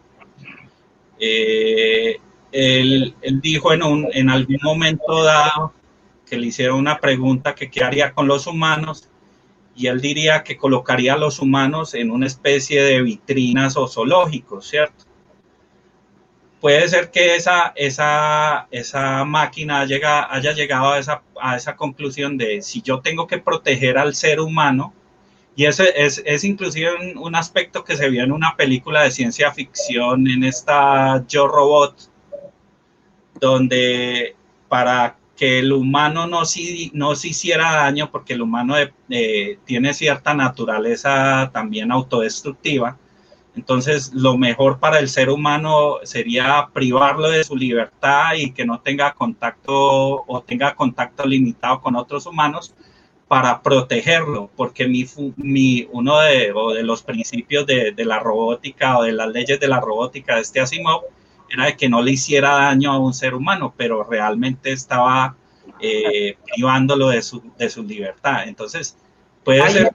Él dijo en algún momento dado que le hicieron una pregunta que qué haría con los humanos, y él diría que colocaría a los humanos en una especie de vitrinas o zoológicos, ¿cierto? Puede ser que esa máquina haya llegado a esa conclusión de si yo tengo que proteger al ser humano, y ese es inclusive un aspecto que se vio en una película de ciencia ficción, en esta Yo Robot, donde para que el humano no se hiciera daño, porque el humano tiene cierta naturaleza también autodestructiva, entonces lo mejor para el ser humano sería privarlo de su libertad y que no tenga contacto o tenga contacto limitado con otros humanos para protegerlo, porque uno de los principios de la robótica o de las leyes de la robótica de este Asimov era de que no le hiciera daño a un ser humano, pero realmente estaba privándolo de su libertad. Entonces, puede ser...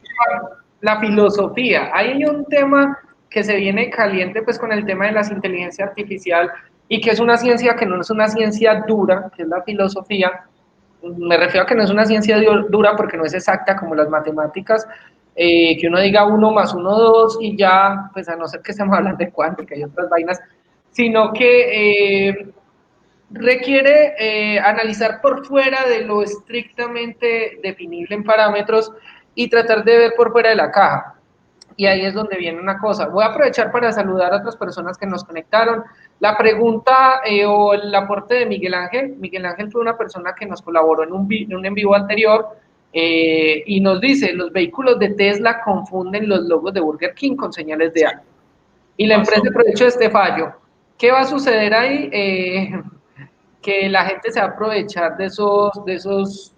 La filosofía. Hay un tema que se viene caliente pues con el tema de la inteligencia artificial y que es una ciencia que no es una ciencia dura, que es la filosofía. Me refiero a que no es una ciencia dura porque no es exacta como las matemáticas, que uno diga 1 más 1, 2 y ya, pues a no ser que estemos hablando de cuántica y otras vainas, sino que requiere analizar por fuera de lo estrictamente definible en parámetros y tratar de ver por fuera de la caja. Y ahí es donde viene una cosa. Voy a aprovechar para saludar a otras personas que nos conectaron. La pregunta o el aporte de Miguel Ángel. Miguel Ángel fue una persona que nos colaboró en un en vivo anterior y nos dice, los vehículos de Tesla confunden los logos de Burger King con señales de algo. Y la empresa aprovechó este fallo. ¿Qué va a suceder ahí? Que la gente se va a aprovechar de esos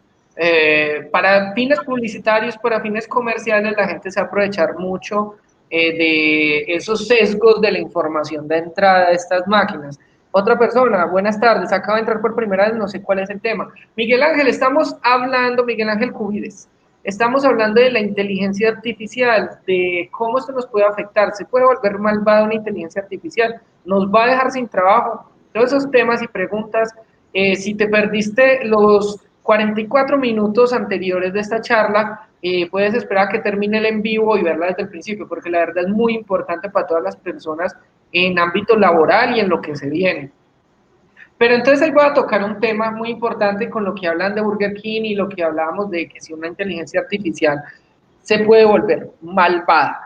para fines publicitarios, para fines comerciales, la gente se va a aprovechar mucho de esos sesgos de la información de entrada de estas máquinas. Otra persona, buenas tardes, acaba de entrar por primera vez, no sé cuál es el tema. Miguel Ángel, estamos hablando, Miguel Ángel Cubides, estamos hablando de la inteligencia artificial, de cómo esto nos puede afectar, se puede volver malvada una inteligencia artificial, nos va a dejar sin trabajo. Todos esos temas y preguntas, si te perdiste los 44 minutos anteriores de esta charla, puedes esperar a que termine el en vivo y verla desde el principio, porque la verdad es muy importante para todas las personas en ámbito laboral y en lo que se viene. Pero entonces ahí voy a tocar un tema muy importante con lo que hablan de Burger King y lo que hablábamos de que si una inteligencia artificial se puede volver malvada.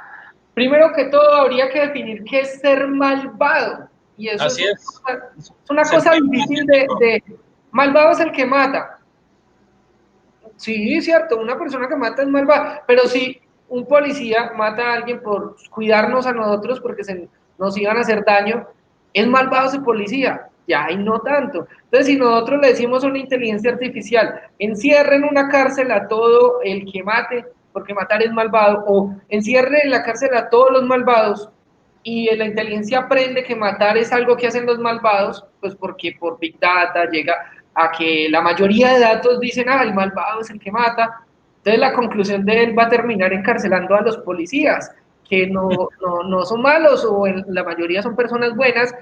Primero que todo, habría que definir qué es ser malvado. Y eso Así es una cosa difícil de... Malvado es el que mata. Sí, cierto, una persona que mata es malvada, pero si un policía mata a alguien por cuidarnos a nosotros porque nos iban a hacer daño, es malvado ese policía, ya, y no tanto. Entonces, si nosotros le decimos a una inteligencia artificial, encierre en una cárcel a todo el que mate, porque matar es malvado, o encierre en la cárcel a todos los malvados, y la inteligencia aprende que matar es algo que hacen los malvados, pues porque por Big Data llega a que la mayoría de datos dicen, el malvado es el que mata, entonces la conclusión de él va a terminar encarcelando a los policías, que no son malos o la mayoría son personas buenas,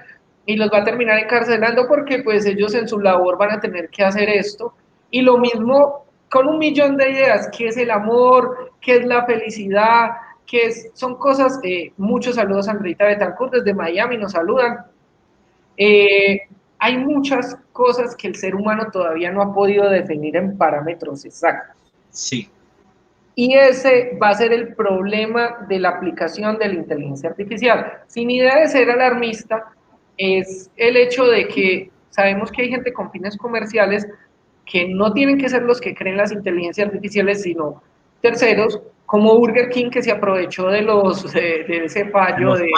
y los va a terminar encarcelando porque pues ellos en su labor van a tener que hacer esto, y lo mismo con un millón de ideas, qué es el amor, qué es la felicidad, son cosas, muchos saludos a Andreita Betancourt desde Miami, nos saludan. Hay muchas cosas que el ser humano todavía no ha podido definir en parámetros exactos. Sí. Y ese va a ser el problema de la aplicación de la inteligencia artificial. Sin idea de ser alarmista, es el hecho de que sabemos que hay gente con fines comerciales que no tienen que ser los que creen las inteligencias artificiales, sino terceros, como Burger King, que se aprovechó de ese fallo de...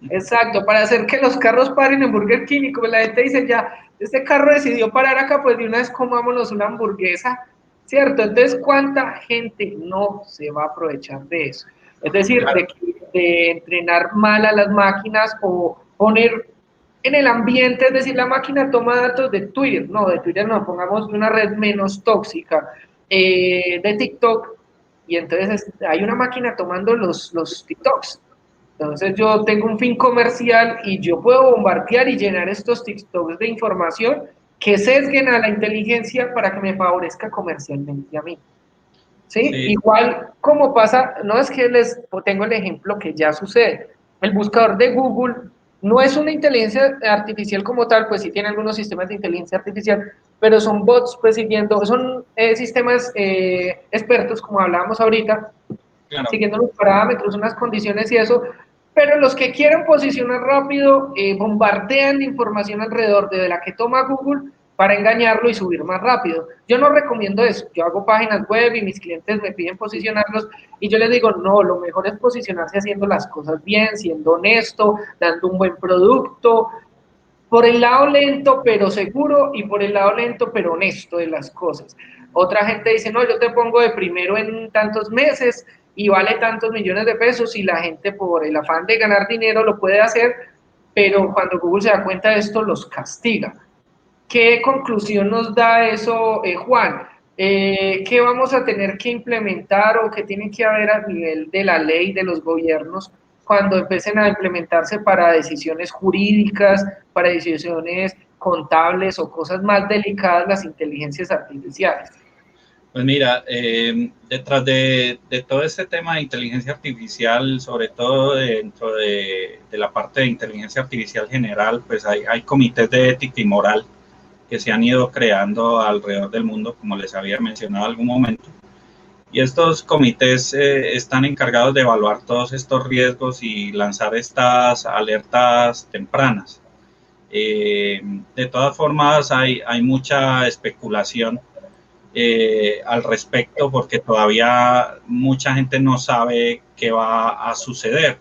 Exacto, para hacer que los carros paren en Burger King, y como la gente dice, ya, este carro decidió parar acá, pues de una vez comámonos una hamburguesa, ¿cierto? Entonces, ¿cuánta gente no se va a aprovechar de eso? Es decir, Claro. de entrenar mal a las máquinas o poner en el ambiente, es decir, la máquina toma datos de Twitter no, pongamos una red menos tóxica, de TikTok, y entonces hay una máquina tomando los TikToks. Entonces yo tengo un fin comercial y yo puedo bombardear y llenar estos TikToks de información que sesguen a la inteligencia para que me favorezca comercialmente a mí. ¿Sí? Sí. Igual como pasa, no es que les tengo el ejemplo que ya sucede. El buscador de Google no es una inteligencia artificial como tal, pues sí tiene algunos sistemas de inteligencia artificial, pero son bots, pues siguiendo, son sistemas expertos, como hablábamos ahorita, Claro. siguiendo los parámetros, unas condiciones y eso, pero los que quieren posicionar rápido bombardean de información alrededor de la que toma Google para engañarlo y subir más rápido. Yo no recomiendo eso, yo hago páginas web y mis clientes me piden posicionarlos y yo les digo, no, lo mejor es posicionarse haciendo las cosas bien, siendo honesto, dando un buen producto, por el lado lento pero seguro y por el lado lento pero honesto de las cosas. Otra gente dice, no, yo te pongo de primero en tantos meses y vale tantos millones de pesos y la gente por el afán de ganar dinero lo puede hacer, pero cuando Google se da cuenta de esto los castiga. ¿Qué conclusión nos da eso, Juan? ¿Qué vamos a tener que implementar o qué tiene que haber a nivel de la ley de los gobiernos cuando empiecen a implementarse para decisiones jurídicas, para decisiones contables o cosas más delicadas las inteligencias artificiales? Pues mira, detrás de todo este tema de inteligencia artificial, sobre todo dentro de la parte de inteligencia artificial general, pues hay comités de ética y moral que se han ido creando alrededor del mundo, como les había mencionado en algún momento. Y estos comités están encargados de evaluar todos estos riesgos y lanzar estas alertas tempranas. De todas formas, hay mucha especulación al respecto porque todavía mucha gente no sabe qué va a suceder.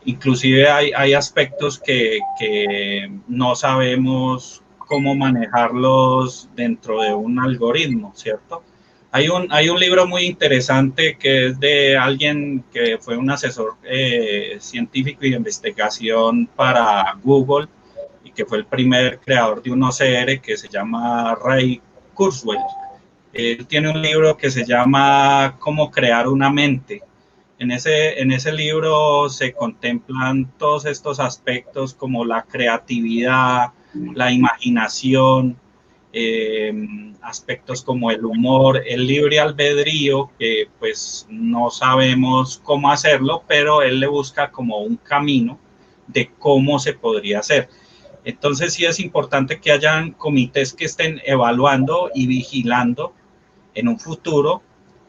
Inclusive hay aspectos que no sabemos cómo manejarlos dentro de un algoritmo, ¿cierto? Hay un libro muy interesante que es de alguien que fue un asesor científico y de investigación para Google y que fue el primer creador de un OCR que se llama Ray Kurzweil. Él tiene un libro que se llama Cómo crear una mente. En ese libro se contemplan todos estos aspectos como la creatividad, la imaginación, aspectos como el humor, el libre albedrío, que pues no sabemos cómo hacerlo, pero él le busca como un camino de cómo se podría hacer. Entonces sí es importante que hayan comités que estén evaluando y vigilando en un futuro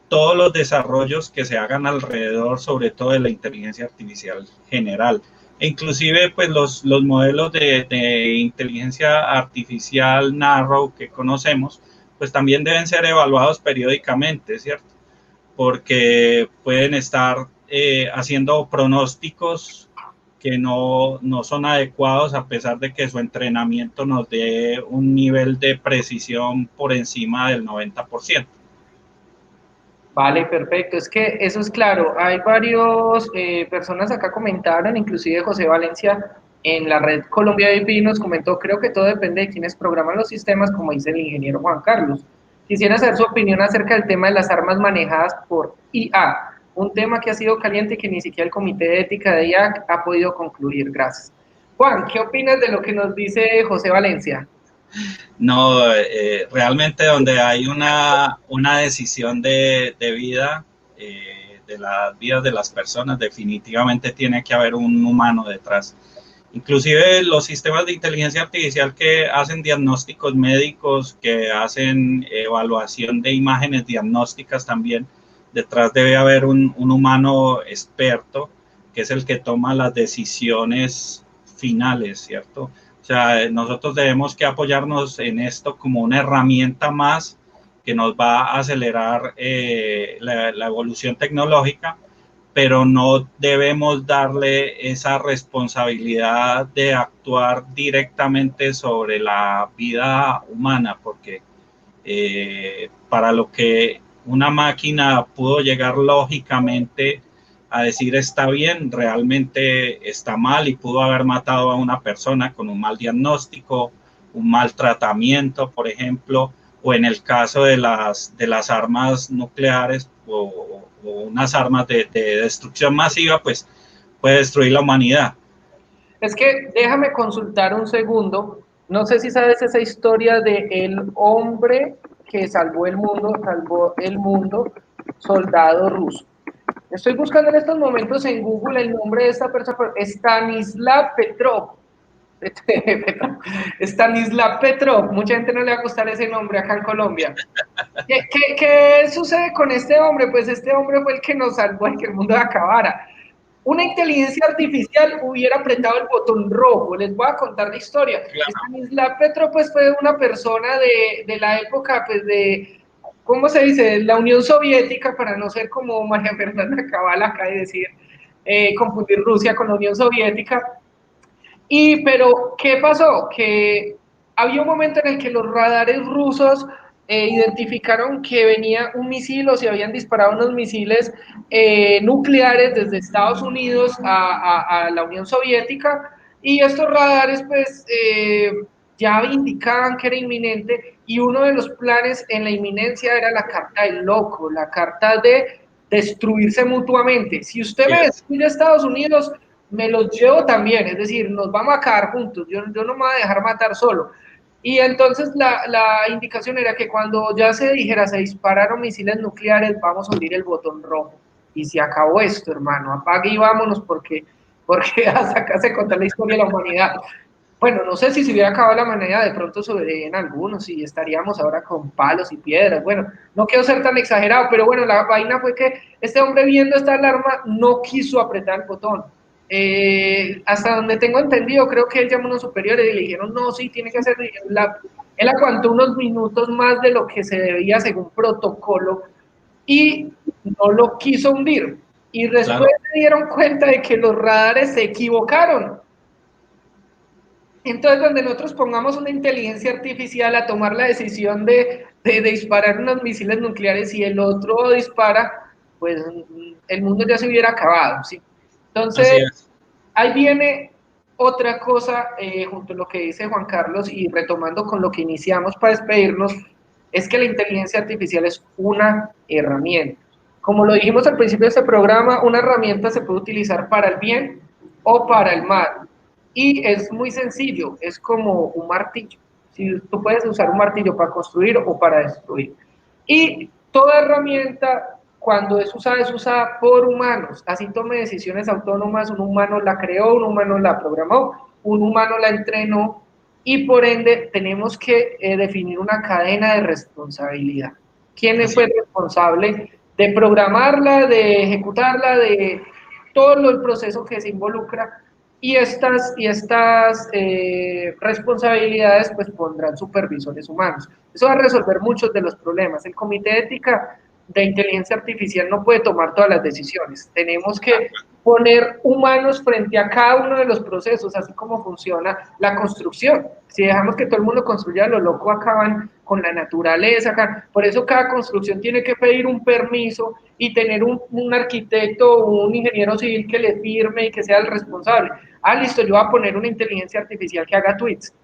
todos los desarrollos que se hagan alrededor, sobre todo de la inteligencia artificial general. E inclusive, pues los modelos de inteligencia artificial narrow que conocemos, pues también deben ser evaluados periódicamente, ¿cierto? Porque pueden estar haciendo pronósticos que no son adecuados a pesar de que su entrenamiento nos dé un nivel de precisión por encima del 90%. Vale, perfecto. Es que eso es claro. Hay varios personas acá comentaron, inclusive José Valencia en la red Colombia VIP nos comentó, creo que todo depende de quienes programan los sistemas, como dice el ingeniero Juan Carlos. Quisiera saber su opinión acerca del tema de las armas manejadas por IA, un tema que ha sido caliente y que ni siquiera el Comité de Ética de IA ha podido concluir. Gracias. Juan, ¿qué opinas de lo que nos dice José Valencia? No, realmente donde hay una decisión de vida, de las vidas de las personas, definitivamente tiene que haber un humano detrás. Inclusive los sistemas de inteligencia artificial que hacen diagnósticos médicos, que hacen evaluación de imágenes diagnósticas también, detrás debe haber un humano experto, que es el que toma las decisiones finales, ¿cierto? O sea, nosotros debemos que apoyarnos en esto como una herramienta más que nos va a acelerar la evolución tecnológica, pero no debemos darle esa responsabilidad de actuar directamente sobre la vida humana, porque para lo que una máquina pudo llegar lógicamente a decir está bien, realmente está mal y pudo haber matado a una persona con un mal diagnóstico, un mal tratamiento, por ejemplo, o en el caso de las armas nucleares o unas armas de destrucción masiva, pues puede destruir la humanidad. Es que déjame consultar un segundo. No sé si sabes esa historia de el hombre que salvó el mundo, soldado ruso. Estoy buscando en estos momentos en Google el nombre de esta persona, Stanislav Petrov. Stanislav Petrov. Mucha gente no le va a gustar ese nombre acá en Colombia. ¿Qué sucede con este hombre? Pues este hombre fue el que nos salvó de que el mundo acabara. Una inteligencia artificial hubiera apretado el botón rojo. Les voy a contar la historia. Claro. Stanislav Petrov pues, fue una persona de la época pues, de, ¿cómo se dice? La Unión Soviética, para no ser como María Fernanda Cabal acá y decir, confundir Rusia con la Unión Soviética. Pero, ¿qué pasó? Que había un momento en el que los radares rusos identificaron que venía un misil o se habían disparado unos misiles nucleares desde Estados Unidos a la Unión Soviética, y estos radares pues ya indicaban que era inminente, y uno de los planes en la inminencia era la carta del loco, la carta de destruirse mutuamente. Si usted me destruye a Estados Unidos, me los llevo también, es decir, nos vamos a quedar juntos, yo no me voy a dejar matar solo. Y entonces la indicación era que cuando ya se dijera, se dispararon misiles nucleares, vamos a hundir el botón rojo. Y se acabó esto, hermano, apague y vámonos porque hasta acá se contó la historia de la humanidad. Bueno, no sé si se hubiera acabado la humanidad, de pronto sobreviven algunos y estaríamos ahora con palos y piedras. Bueno, no quiero ser tan exagerado, pero bueno, la vaina fue que este hombre viendo esta alarma no quiso apretar el botón. Hasta donde tengo entendido, creo que él llamó a unos superiores y le dijeron, no, sí, tiene que hacer. Él aguantó unos minutos más de lo que se debía según protocolo y no lo quiso hundir. Y después se dieron cuenta de que los radares se equivocaron. Entonces, donde nosotros pongamos una inteligencia artificial a tomar la decisión de disparar unos misiles nucleares y el otro dispara, pues el mundo ya se hubiera acabado, ¿sí? Entonces, ahí viene otra cosa, junto a lo que dice Juan Carlos y retomando con lo que iniciamos para despedirnos, es que la inteligencia artificial es una herramienta. Como lo dijimos al principio de este programa, una herramienta se puede utilizar para el bien o para el mal. Y es muy sencillo, es como un martillo. Si tú puedes usar un martillo para construir o para destruir. Y toda herramienta, cuando es usada por humanos, así tome decisiones autónomas, un humano la creó, un humano la programó, un humano la entrenó, y por ende tenemos que definir una cadena de responsabilidad. ¿Quién fue responsable de programarla, de ejecutarla, de todo el proceso que se involucra? Y estas responsabilidades pues pondrán supervisores humanos. Eso va a resolver muchos de los problemas. El Comité de Ética de Inteligencia Artificial no puede tomar todas las decisiones. Tenemos que poner humanos frente a cada uno de los procesos, así como funciona la construcción. Si dejamos que todo el mundo construya a lo loco, acaban con la naturaleza. Por eso cada construcción tiene que pedir un permiso y tener un arquitecto o un ingeniero civil que le firme y que sea el responsable. Listo, yo voy a poner una inteligencia artificial que haga tweets.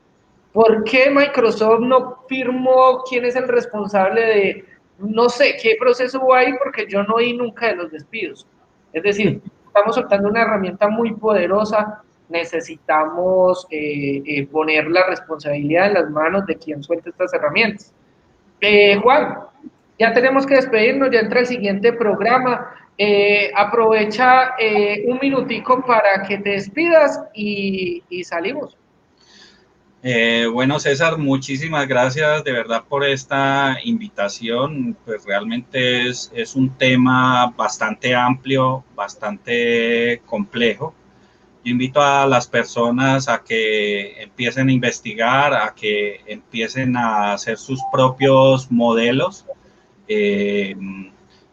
¿Por qué Microsoft no firmó quién es el responsable de, no sé, qué proceso hay? Porque yo no oí nunca de los despidos. Es decir, estamos soltando una herramienta muy poderosa, necesitamos poner la responsabilidad en las manos de quien suelta estas herramientas. Juan, Ya tenemos que despedirnos, ya entra el siguiente programa. Aprovecha un minutico para que te despidas y salimos. Bueno, César, muchísimas gracias de verdad por esta invitación. Pues realmente es un tema bastante amplio, bastante complejo. Yo invito a las personas a que empiecen a investigar, a que empiecen a hacer sus propios modelos,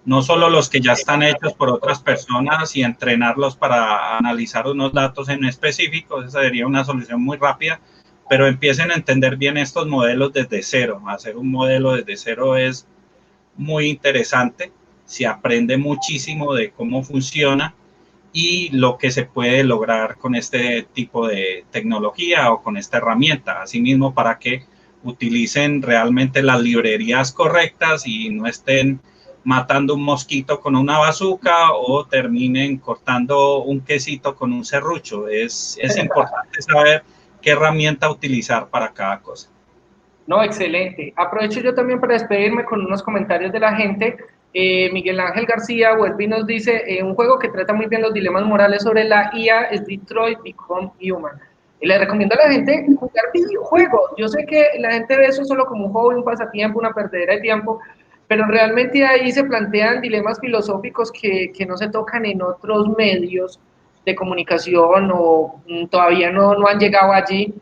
no solo los que ya están hechos por otras personas y entrenarlos para analizar unos datos en específico. Esa sería una solución muy rápida, pero empiecen a entender bien estos modelos desde cero. Hacer un modelo desde cero es muy interesante, se aprende muchísimo de cómo funciona y lo que se puede lograr con este tipo de tecnología o con esta herramienta. Asimismo, para que utilicen realmente las librerías correctas y no estén matando un mosquito con una bazuca o terminen cortando un quesito con un serrucho. Es importante saber qué herramienta utilizar para cada cosa. No, excelente. Aprovecho yo también para despedirme con unos comentarios de la gente. Miguel Ángel García Huelvi nos dice, un juego que trata muy bien los dilemas morales sobre la IA es Detroit Become Human. Le recomiendo a la gente jugar videojuegos. Yo sé que la gente ve eso solo como un hobby, un pasatiempo, una perdedera de tiempo, pero realmente ahí se plantean dilemas filosóficos que no se tocan en otros medios de comunicación o todavía no han llegado allí.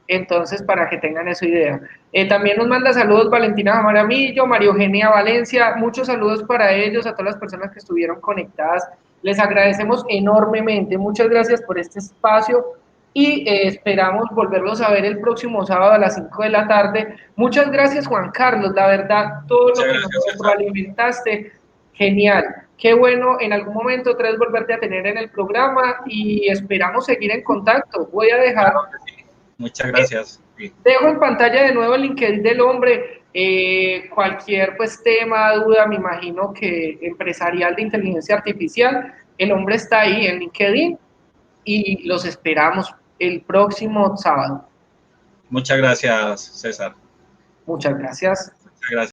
Entonces, para que tengan esa idea. También nos manda saludos Valentina Jaramillo, María Eugenia Valencia, muchos saludos para ellos, a todas las personas que estuvieron conectadas. Les agradecemos enormemente, muchas gracias por este espacio y esperamos volverlos a ver el próximo sábado a las 5 de la tarde. Muchas gracias, Juan Carlos, la verdad, todo lo que nos retroalimentaste, genial. Qué bueno en algún momento otra vez volverte a tener en el programa y esperamos seguir en contacto. Voy a dejar... Muchas gracias. Dejo en pantalla de nuevo el LinkedIn del hombre. Cualquier pues tema, duda, me imagino que empresarial de inteligencia artificial, el hombre está ahí en LinkedIn y los esperamos el próximo sábado. Muchas gracias, César. Muchas gracias. Muchas gracias.